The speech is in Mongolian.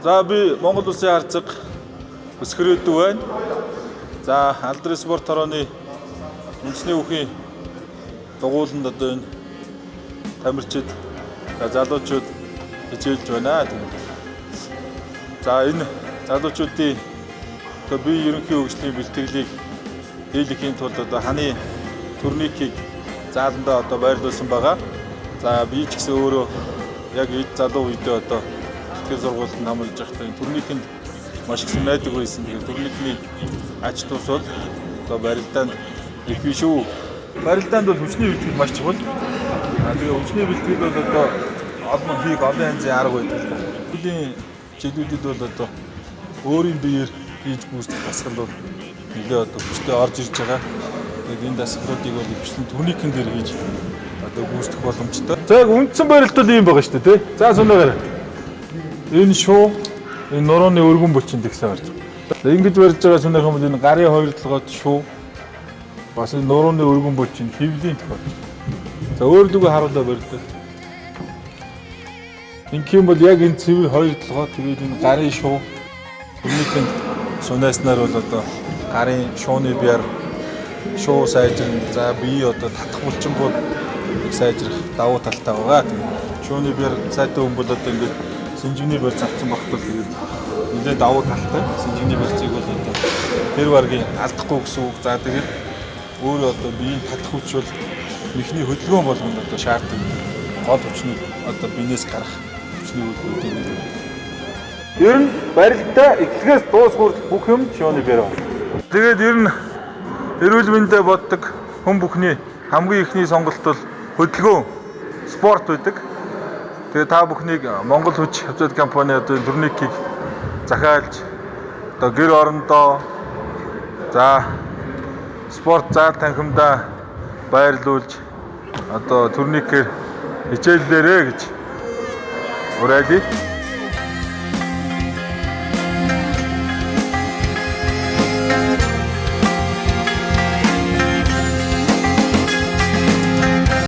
За би Монгол Улсын харьцаг өсгөрөөдөө байна. За алдрын спорт хорооны үндэсний өвхийн дугууланд одоо энэ тамирчид, залуучууд хичээлж байна. За энэ залуучуудын одоо бие ерөнхий хөгжлийн бэлтгэлийг дийлэхийн тулд одоо ханы турникийг зааландаа одоо байрлуулсан байгаа. За би ч гэсэн өөрөө яг эд залуу үедээ одоо тэтгэл сургуульд намлж байхдаа турникэнд маш их найдаг байсан. Тэгээд турникний ач тус бол одоо барилдаанд их биш үү. Барилдаанд бол хүчний бэлтгэл маш чухал. Тэгээд хүчний бэлтгэл бол одоо олон хийх олон янзын арга байдаг. Хөлийн жилүүдэд бол одоо өөрийн биеэр хийж гүйцэтгэх дасгал бол нэлээ одоо хүчтэй орж ирж байгаа. Тэгээд энэ дасгалуудыг бол ихэвчлэн турникэн дээр хийж одоо гүйцэтгэх боломжтой. За яг үндсэн барилт бол ийм байгаа шүү дээ, тий. За сүнэгээр энэ шуу, энэ нурууны өргөн булчин гэсэн гарч. Ингэж барьж байгаа сүнээх юм бол энэ гарын хоёр талгад шуу, бас энэ нурууны өргөн булчин хэвлийн тохиол. За өөр дүүгээ харуулаа барьдаг. Ингэх юм бол яг энэ цэвэр хоёр талгад тэгээд энэ гарын шуу турникэнд сунааснаар бол одоо гарын шууны биеэр шуу сайжрна. За бие одоо татах булчингууд сайжрах давуу талтай байгаа. Тэгээд шууны биеэр сайтай хүн бол одоо ингэж синжигний барьц авсан багтвал тэгээд нэлээд давуу талтай. Синжигний барьцыг бол одоо тэр баргийн алдахгүй гэсэн үг. За тэгээд өөрөө одоо биеийн татах хүч бол эхний хөдөлгөөн болгоно одоо шаарддаг. Гол хүчний одоо биенээс гарах хүчний үйлдэлүүд нэг. Ер нь барилтаа эхлээс дуус хүртэл бүх юм шууны биеэр байна. Тэгээд ер нь эрүүл мэндэд боддог хүн бүхний хамгийн ихний сонголт бол хөдөлгөөн, спорт байдаг. Тэгээ та бүхнийг Монгол хүч хавцад компани одоо турникийг захиалж одоо гэр орондоо за спорт зал танхимдаа байрлуулж одоо турникээр хичээллээрэ гэж уриалъя.